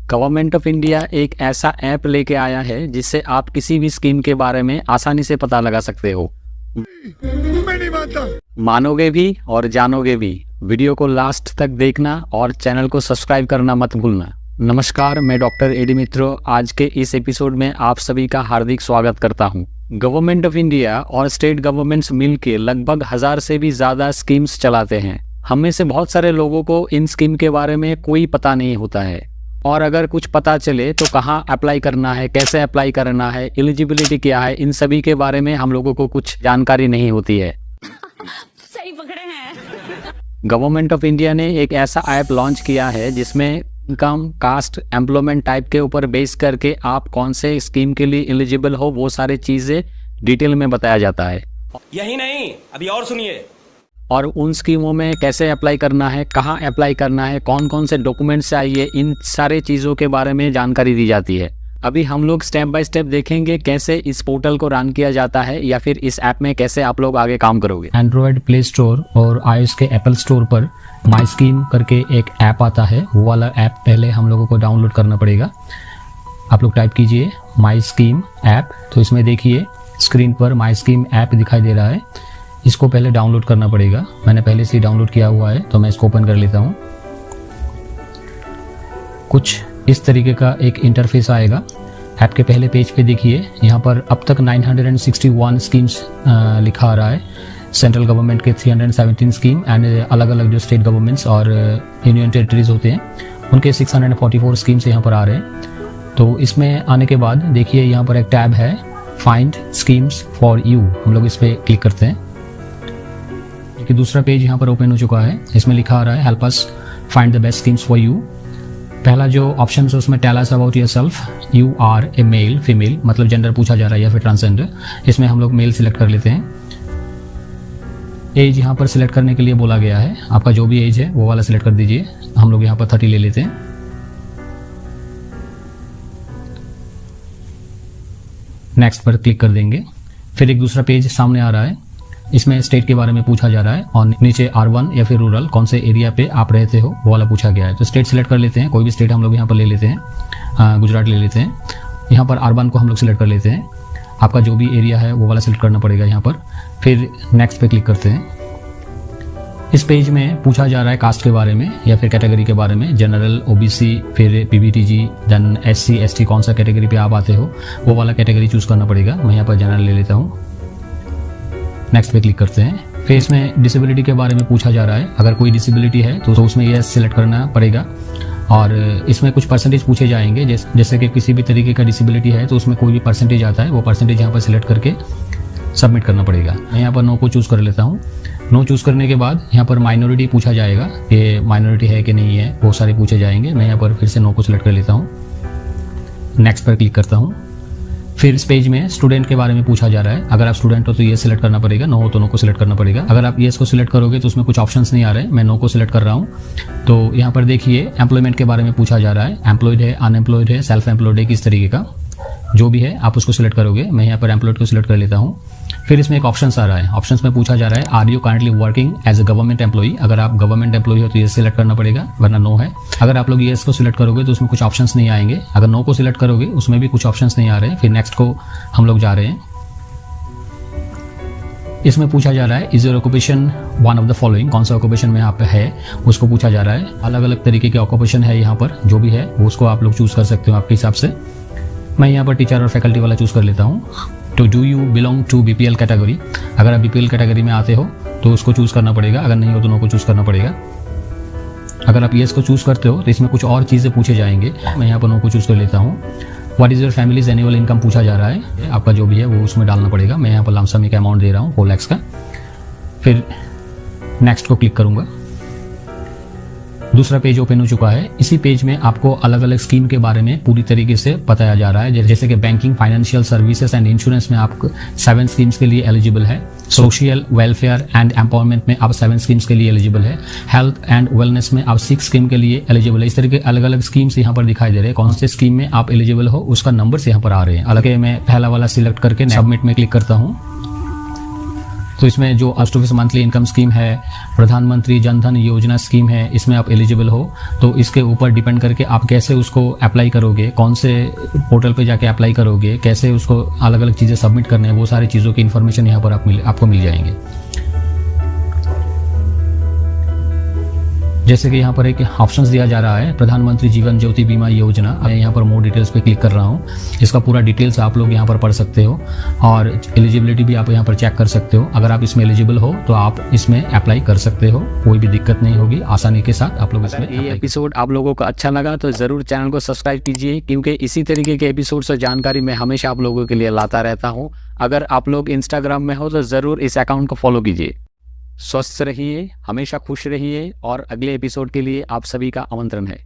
Government of India एक ऐसा app लेके आया है जिससे आप किसी भी स्कीम के बारे में आसानी से पता लगा सकते हो। मैं नहीं मानता। मानोगे भी और जानोगे भी। वीडियो को लास्ट तक देखना और चैनल को सब्सक्राइब करना मत भूलना। नमस्कार, मैं डॉक्टर एडी मित्रो आज के इस एपिसोड में आप सभी का हार्दिक स्वागत करता हूं। गवर्नमेंट ऑफ इंडिया और स्टेट गवर्नमेंट्स मिलकर लगभग 1000 से भी ज़्यादा स्कीम्स चलाते हैं। हम में से बहुत सारे लोगों को इन स्कीम के बारे में कोई पता नहीं होता है, और अगर कुछ पता चले तो कहाँ अप्लाई करना है, कैसे अप्लाई करना है, एलिजिबिलिटी क्या है, इन सभी के बारे में हम लोगों को कुछ जानकारी नहीं होती है। सही पकड़े हैं। गवर्नमेंट ऑफ इंडिया ने एक ऐसा ऐप लॉन्च किया है जिसमें इनकम, कास्ट, एम्प्लॉयमेंट टाइप के ऊपर बेस करके आप कौन से स्कीम के लिए एलिजिबल हो वो सारी चीज़ें डिटेल में बताया जाता है। यही नहीं, अभी और सुनिए। और उन स्कीमों में कैसे अप्लाई करना है, कहाँ अप्लाई करना है, कौन कौन से डॉक्यूमेंट्स चाहिए, इन सारे चीज़ों के बारे में जानकारी दी जाती है। अभी हम लोग स्टेप बाय स्टेप देखेंगे कैसे इस पोर्टल को रन किया जाता है या फिर इस ऐप में कैसे आप लोग आगे काम करोगे। एंड्रॉयड प्ले स्टोर और iOS के एप्पल स्टोर पर माई स्कीम करके एक ऐप आता है, वो वाला ऐप पहले हम लोगों को डाउनलोड करना पड़ेगा। आप लोग टाइप कीजिए माई स्कीम ऐप, तो इसमें देखिए स्क्रीन पर माई स्कीम ऐप दिखाई दे रहा है। इसको पहले डाउनलोड करना पड़ेगा। मैंने पहले से ही डाउनलोड किया हुआ है, तो मैं इसको ओपन कर लेता हूँ। कुछ इस तरीके का एक इंटरफेस आएगा। ऐप के पहले पेज पे देखिए, यहाँ पर अब तक 961 स्कीम्स लिखा आ रहा है। सेंट्रल गवर्नमेंट के 317 स्कीम एंड अलग अलग जो स्टेट गवर्नमेंट्स और यूनियन टेरिटरीज होते हैं उनके 644 स्कीम्स यहाँ पर आ रहे हैं। तो इसमें आने के बाद देखिए यहाँ पर एक टैब है फाइंड स्कीम्स फॉर यू। हम लोग इस पर क्लिक करते हैं कि दूसरा पेज यहाँ पर ओपन हो चुका है। इसमें लिखा आ रहा है help us find the best schemes for you. पहला जो ऑप्शन है उसमें tell us about yourself, you are a male, female मतलब जेंडर पूछा जा रहा है या फिर ट्रांसजेंडर। इसमें हम लोग मेल सिलेक्ट कर लेते हैं। एज यहाँ पर सिलेक्ट करने के लिए बोला गया है, आपका जो भी एज है वो वाला सिलेक्ट कर दीजिए। हम लोग यहाँ पर 30 ले लेते हैं। नेक्स्ट पर क्लिक कर देंगे। फिर एक दूसरा पेज सामने आ रहा है, इसमें स्टेट के बारे में पूछा जा रहा है और नीचे R1 या फिर रूरल कौन से एरिया पे आप रहते हो वो वाला पूछा गया है। तो स्टेट सिलेक्ट कर लेते हैं, कोई भी स्टेट हम लोग यहाँ पर ले लेते हैं। गुजरात ले लेते हैं। यहाँ पर R1 को हम लोग सिलेक्ट कर लेते हैं। आपका जो भी एरिया है वो वाला सिलेक्ट करना पड़ेगा यहाँ पर। फिर नेक्स्ट पे क्लिक करते हैं। इस पेज में पूछा जा रहा है कास्ट के बारे में या फिर कैटेगरी के बारे में, जनरल, OBC, फिर PBTG, देन SC ST कौन सा कैटेगरी पे आप आते हो वो वाला कैटेगरी चूज करना पड़ेगा। मैं यहाँ पर जनरल ले लेता हूँ। नेक्स्ट पे क्लिक करते हैं। फिर इसमें डिसेबिलिटी के बारे में पूछा जा रहा है। अगर कोई डिसेबिलिटी है तो उसमें यस सिलेक्ट करना पड़ेगा। और इसमें कुछ परसेंटेज पूछे जाएंगे, जैसे कि किसी भी तरीके का डिसेबिलिटी है तो उसमें कोई भी परसेंटेज आता है, वो परसेंटेज यहाँ पर सिलेक्ट करके सबमिट करना पड़ेगा। मैं यहाँ पर नो को चूज़ कर लेता हूँ। नो चूज़ करने के बाद यहाँ पर माइनॉरिटी पूछा जाएगा कि माइनॉरिटी है कि नहीं है, वो सारे पूछे जाएंगे। मैं यहाँ पर फिर से नो को सिलेक्ट कर लेता हूँ। नेक्स्ट पर क्लिक करता हूँ। फिर इस पेज में स्टूडेंट के बारे में पूछा जा रहा है। अगर आप स्टूडेंट हो तो ये सिलेक्ट करना पड़ेगा, नो हो तो नो को सिलेक्ट करना पड़ेगा। अगर आप येस को सिलेक्ट करोगे तो उसमें कुछ ऑप्शंस नहीं आ रहे, मैं नो को सिलेक्ट कर रहा हूँ। तो यहाँ पर देखिए एम्प्लॉयमेंट के बारे में पूछा जा रहा है, एम्प्लॉयड है, अनएम्प्लॉयड है, सेल्फ एम्प्लॉयड है, किस तरीके का जो भी है आप उसको सिलेक्ट करोगे। मैं यहाँ पर एम्प्लॉयड को सिलेक्ट कर लेता हूँ। फिर इसमें एक ऑप्शन आ रहा है, ऑप्शंस में पूछा जा रहा है are you currently working as a government employee. अगर आप गवर्नमेंट एम्प्लॉई हो तो ये सिलेक्ट करना पड़ेगा, वरना नो है। अगर आप लोग येस को सिलेक्ट करोगे तो उसमें कुछ ऑप्शंस नहीं आएंगे। अगर नो को सिलेक्ट करोगे उसमें भी कुछ ऑप्शंस नहीं आ रहे। फिर नेक्स्ट को हम लोग जा रहे हैं। इसमें पूछा जा रहा है is your occupation one of the following, कौन सा ऑक्यूपेशन में आप है उसको पूछा जा रहा है। अलग अलग तरीके के ऑक्यूपेशन है यहाँ पर, जो भी है वो उसको आप लोग चूज कर सकते हो आपके हिसाब से। मैं यहाँ पर टीचर और फैकल्टी वाला चूज कर लेता हूँ। तो do you belong to BPL category, अगर आप BPL कैटेगरी में आते हो तो उसको चूज करना पड़ेगा, अगर नहीं हो तो नो को चूज करना पड़ेगा। अगर आप येस को चूज करते हो तो इसमें कुछ और चीज़ें पूछे जाएंगे। मैं यहाँ पर नो को चूज कर लेता हूँ। What is your families annual income पूछा जा रहा है, आपका जो भी है वो उसमें डालना पड़ेगा। मैं यहाँ पर लमसम एक अमाउंट दे रहा हूँ 4 लाख का। फिर नेक्स्ट को क्लिक करूँगा। दूसरा पेज ओपन हो चुका है। इसी पेज में आपको अलग अलग स्कीम के बारे में पूरी तरीके से बताया जा रहा है, जैसे कि banking, financial services and insurance में आप 7 स्कीम्स के लिए एलिजिबल है। सोशल वेलफेयर एंड एम्पावरमेंट में आप 7 स्कीम्स के लिए एलिजिबल है। हेल्थ एंड वेलनेस में आप 6 स्कीम के लिए एलिजिबल है। इस तरह के अलग अलग स्कीम्स यहाँ पर दिखाई दे रहे हैं। कौन से स्कीम में आप एलिजिबल हो उसका नंबर यहाँ पर आ रहे हैं। अलग मैं पहला वाला सिलेक्ट करके सबमिट में क्लिक करता हूँ। तो इसमें जो ऑफिस मंथली इनकम स्कीम है, प्रधानमंत्री जन धन योजना स्कीम है, इसमें आप एलिजिबल हो। तो इसके ऊपर डिपेंड करके आप कैसे उसको अप्लाई करोगे, कौन से पोर्टल पे जाके अप्लाई करोगे, कैसे उसको अलग अलग चीज़ें सबमिट करने हैं, वो सारी चीज़ों की इन्फॉर्मेशन यहाँ पर आपको मिल जाएंगे। जैसे कि यहाँ पर एक ऑप्शंस दिया जा रहा है, प्रधानमंत्री जीवन ज्योति बीमा योजना। मैं यहाँ पर मोर डिटेल्स पे क्लिक कर रहा हूँ। इसका पूरा डिटेल्स आप लोग यहाँ पर पढ़ सकते हो और एलिजिबिलिटी भी आप यहाँ पर चेक कर सकते हो। अगर आप इसमें एलिजिबल हो तो आप इसमें अप्लाई कर सकते हो, कोई भी दिक्कत नहीं होगी, आसानी के साथ आप लोग इसमें। ये एपिसोड आप लोगों को अच्छा लगा तो ज़रूर चैनल को सब्सक्राइब कीजिए, क्योंकि इसी तरीके के एपिसोड से जानकारी मैं हमेशा आप लोगों के लिए लाता रहता हूँ। अगर आप लोग इंस्टाग्राम में हो तो ज़रूर इस अकाउंट को फॉलो कीजिए। स्वस्थ रहिए, हमेशा खुश रहिए और अगले एपिसोड के लिए आप सभी का आमंत्रण है।